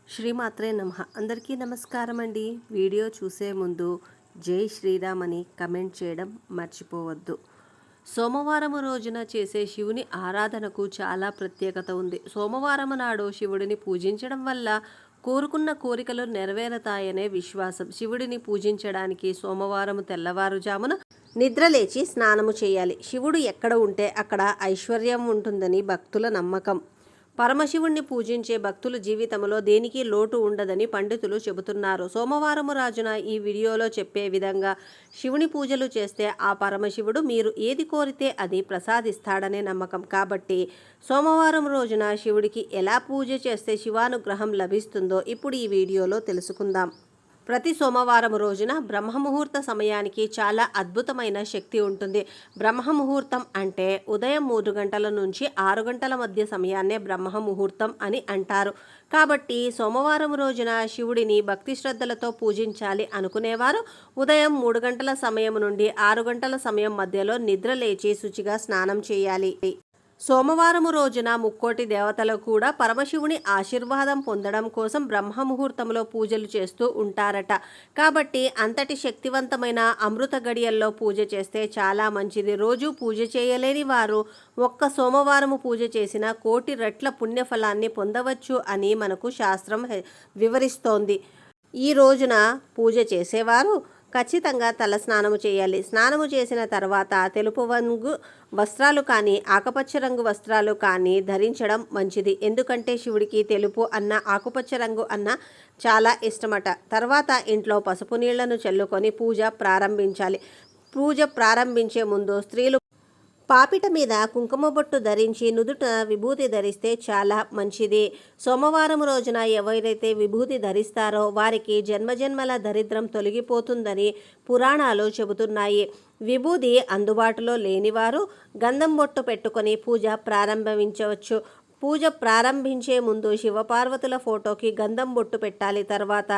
శ్రీమాత్రే నమః. అందరికీ నమస్కారం అండి. వీడియో చూసే ముందు జై శ్రీరామ్ అని కమెంట్ చేయడం మర్చిపోవద్దు. సోమవారం రోజున చేసే శివుని ఆరాధనకు చాలా ప్రత్యేకత ఉంది. సోమవారం నాడు శివుడిని పూజించడం వల్ల కోరుకున్న కోరికలు నెరవేరతాయనే విశ్వాసం. శివుడిని పూజించడానికి సోమవారం తెల్లవారుజామున నిద్రలేచి స్నానము చేయాలి. శివుడు ఎక్కడ ఉంటే అక్కడ ఐశ్వర్యం ఉంటుందని భక్తుల నమ్మకం. పరమశివుణ్ణి పూజించే భక్తుల జీవితంలో దేనికి లోటు ఉండదని పండితులు చెబుతున్నారు. సోమవారం రాజున ఈ వీడియోలో చెప్పే విధంగా శివుని పూజలు చేస్తే ఆ పరమశివుడు మీరు ఏది కోరితే అది ప్రసాదిస్తాడనే నమ్మకం. కాబట్టి సోమవారం రోజున శివుడికి ఎలా పూజ చేస్తే శివానుగ్రహం లభిస్తుందో ఇప్పుడు ఈ వీడియోలో తెలుసుకుందాం. ప్రతి సోమవారం రోజున బ్రహ్మముహూర్త సమయానికి చాలా అద్భుతమైన శక్తి ఉంటుంది. బ్రహ్మముహూర్తం అంటే ఉదయం 3 గంటల నుంచి 6 గంటల మధ్య సమయాన్నే బ్రహ్మముహూర్తం అని అంటారు. కాబట్టి సోమవారం రోజున శివుడిని భక్తి శ్రద్ధలతో పూజించాలి అనుకునేవారు ఉదయం 3 గంటల సమయం నుండి 6 గంటల సమయం మధ్యలో నిద్ర లేచి శుచిగా స్నానం చేయాలి. సోమవారం రోజున ముక్కోటి దేవతలు కూడా పరమశివుని ఆశీర్వాదం పొందడం కోసం బ్రహ్మముహూర్తంలో పూజలు చేస్తూ ఉంటారట. కాబట్టి అంతటి శక్తివంతమైన అమృత గడియల్లో పూజ చేస్తే చాలా మంచిది. రోజు పూజ చేయలేని వారు ఒక్క సోమవారము పూజ చేసిన 1,000,000 రెట్ల పుణ్యఫలాన్ని పొందవచ్చు అని మనకు శాస్త్రం వివరిస్తోంది. ఈ రోజున పూజ చేసేవారు ఖచ్చితంగా తల స్నానము చేయాలి. స్నానము చేసిన తర్వాత తెలుపు రంగు వస్త్రాలు కానీ ఆకుపచ్చ రంగు వస్త్రాలు కానీ ధరించడం మంచిది. ఎందుకంటే శివుడికి తెలుపు అన్న ఆకుపచ్చ రంగు అన్న చాలా ఇష్టమట. తర్వాత ఇంట్లో పసుపు నీళ్లను చల్లుకొని పూజ ప్రారంభించాలి. పూజ ప్రారంభించే ముందు స్త్రీలు పాపిట మీద కుంకుమ బొట్టు ధరించి నుదుట విభూతి ధరిస్తే చాలా మంచిది. సోమవారం రోజున ఎవరైతే విభూతి ధరిస్తారో వారికి జన్మజన్మల దరిద్రం తొలగిపోతుందని పురాణాలు చెబుతున్నాయి. విభూది అందుబాటులో లేనివారు గంధం బొట్టు పెట్టుకొని పూజ ప్రారంభించవచ్చు. పూజ ప్రారంభించే ముందు శివపార్వతుల ఫోటోకి గంధం బొట్టు పెట్టాలి. తర్వాత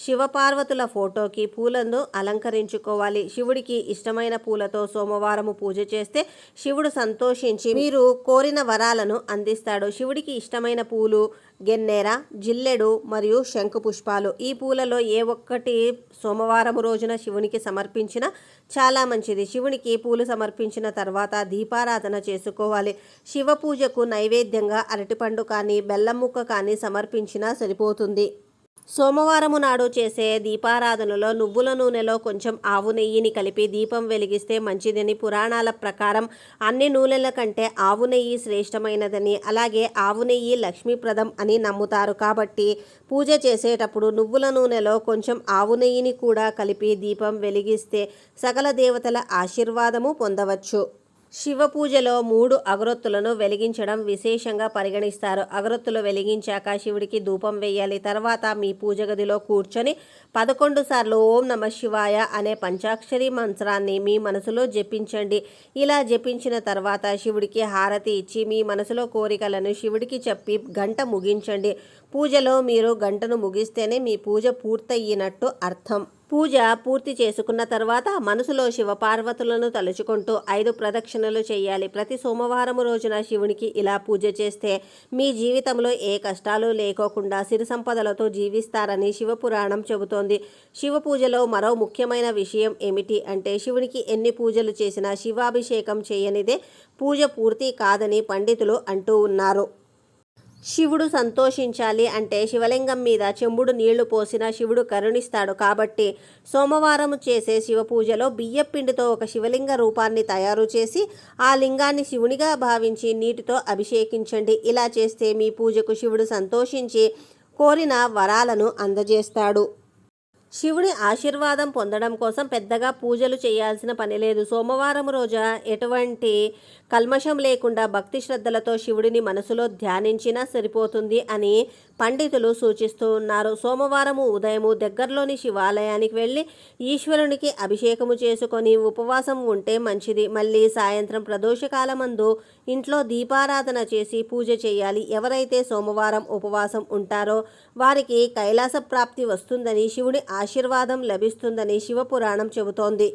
శివపార్వతుల ఫోటోకి పూలను అలంకరించుకోవాలి. శివుడికి ఇష్టమైన పూలతో సోమవారము పూజ చేస్తే శివుడు సంతోషించి మీరు కోరిన వరాలను అందిస్తాడు. శివుడికి ఇష్టమైన పూలు గెన్నేర, జిల్లెడు మరియు శంకు పుష్పాలు. ఈ పూలలో ఏ ఒక్కటి సోమవారం రోజున శివునికి సమర్పించినా చాలా మంచిది. శివునికి పూలు సమర్పించిన తర్వాత దీపారాధన చేసుకోవాలి. శివ పూజకు నైవేద్యంగా అరటిపండు కానీ బెల్లం ముక్క కానీ సమర్పించినా సరిపోతుంది. సోమవారము నాడు చేసే దీపారాధనలో నువ్వుల నూనెలో కొంచెం ఆవు నెయ్యిని కలిపి దీపం వెలిగిస్తే మంచిదని పురాణాల ప్రకారం అన్ని నూనెల కంటే ఆవు నెయ్యి శ్రేష్టమైనదని, అలాగే ఆవు నెయ్యి లక్ష్మీప్రదం అని నమ్ముతారు. కాబట్టి పూజ చేసేటప్పుడు నువ్వుల నూనెలో కొంచెం ఆవు నెయ్యిని కూడా కలిపి దీపం వెలిగిస్తే సకల దేవతల ఆశీర్వాదము పొందవచ్చు. శివ పూజలో 3 అగరొత్తులను వెలిగించడం విశేషంగా పరిగణిస్తారు. అగరొత్తులు వెలిగించాక శివుడికి ధూపం వేయాలి. తర్వాత మీ పూజ గదిలో కూర్చొని 11 సార్లు ఓం నమ శివాయ అనే పంచాక్షరి మంత్రాన్ని మీ మనసులో జపించండి. ఇలా జపించిన తర్వాత శివుడికి హారతి ఇచ్చి మీ మనసులో కోరికలను శివుడికి చెప్పి గంట ముగించండి. పూజలో మీరు గంటను ముగిస్తేనే మీ పూజ పూర్తయినట్టు అర్థం. పూజ పూర్తి చేసుకున్న తర్వాత మనసులో శివపార్వతులను తలుచుకుంటూ 5 ప్రదక్షిణలు చేయాలి. ప్రతి సోమవారం రోజున శివునికి ఇలా పూజ చేస్తే మీ జీవితంలో ఏ కష్టాలు లేకోకుండా సిరి సంపదలతో జీవిస్తారని శివపురాణం చెబుతోంది. శివ పూజలో మరో ముఖ్యమైన విషయం ఏమిటి అంటే శివునికి ఎన్ని పూజలు చేసినా శివాభిషేకం చేయనిదే పూజ పూర్తి కాదని పండితులు అంటూ ఉన్నారు. శివుడు సంతోషించాలి అంటే శివలింగం మీద చెంబుడు నీళ్లు పోసినా శివుడు కరుణిస్తాడు. కాబట్టి సోమవారం చేసే శివ పూజలో బియ్యపిండితో ఒక శివలింగ రూపాన్ని తయారు చేసి ఆ లింగాన్ని శివునిగా భావించి నీటితో అభిషేకించండి. ఇలా చేస్తే మీ పూజకు శివుడు సంతోషించి కోరిన వరాలను అందజేస్తాడు. శివుని ఆశీర్వాదం పొందడం కోసం పెద్దగా పూజలు చేయాల్సిన పని లేదు. సోమవారం రోజు ఎటువంటి కల్మషం లేకుండా భక్తి శ్రద్ధలతో శివుడిని మనసులో ధ్యానించినా సరిపోతుంది అని పండితులు సూచిస్తూ ఉన్నారు. సోమవారము ఉదయము దగ్గరలోని శివాలయానికి వెళ్ళి ఈశ్వరునికి అభిషేకము చేసుకొని ఉపవాసం ఉంటే మంచిది. మళ్ళీ సాయంత్రం ప్రదోషకాలమందు ఇంట్లో దీపారాధన చేసి పూజ చేయాలి. ఎవరైతే సోమవారం ఉపవాసం ఉంటారో వారికి కైలాస ప్రాప్తి వస్తుందని, శివుడి ఆశీర్వాదం లభిస్తుందని శివపురాణం చెబుతోంది.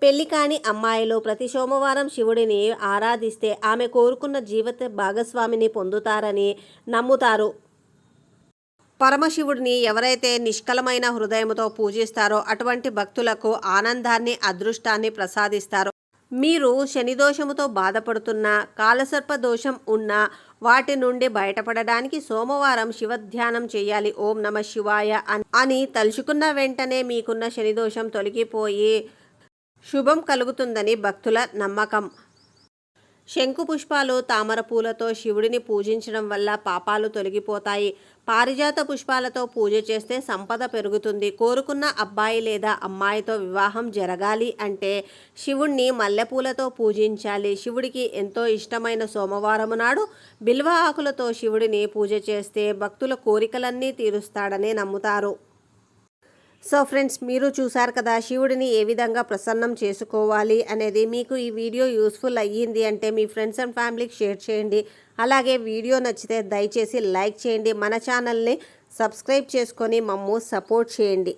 పెళ్లి కాని అమ్మాయిలు ప్రతి సోమవారం శివుడిని ఆరాధిస్తే ఆమె కోరుకున్న జీవిత భాగస్వామిని పొందుతారని నమ్ముతారు. పరమశివుడిని ఎవరైతే నిష్కలమైన హృదయంతో పూజిస్తారో అటువంటి భక్తులకు ఆనందాన్ని, అదృష్టాన్ని ప్రసాదిస్తారు. మీరు శని దోషముతో బాధపడుతున్నా, కాలసర్ప దోషం ఉన్నా వాటి నుండి బయటపడడానికి సోమవారం శివధ్యానం చేయాలి. ఓం నమ శివాయ అని తలుచుకున్న వెంటనే మీకున్న శని దోషం తొలగిపోయి శుభం కలుగుతుందని భక్తుల నమ్మకం. శంకు పుష్పాలు, తామర పూలతో శివుడిని పూజించడం వల్ల పాపాలు తొలగిపోతాయి. పారిజాత పుష్పాలతో పూజ చేస్తే సంపద పెరుగుతుంది. కోరుకున్న అబ్బాయి లేదా అమ్మాయితో వివాహం జరగాలి అంటే శివుణ్ణి మల్లెపూలతో పూజించాలి. శివుడికి ఎంతో ఇష్టమైన సోమవారం నాడు బిల్వ ఆకులతో శివుడిని పూజ చేస్తే భక్తుల కోరికలన్నీ తీరుస్తాడని నమ్ముతారు. సో ఫ్రెండ్స్, మీరు చూసారు కదా శివుడిని ఏ విధంగా ప్రసన్నం చేసుకోవాలి అనేది. మీకు ఈ వీడియో యూస్ఫుల్ అయ్యింది అంటే మీ ఫ్రెండ్స్ అండ్ ఫ్యామిలీకి షేర్ చేయండి. అలాగే వీడియో నచ్చితే దయచేసి లైక్ చేయండి. మన ఛానల్ని సబ్స్క్రైబ్ చేసుకొని మమ్ము సపోర్ట్ చేయండి.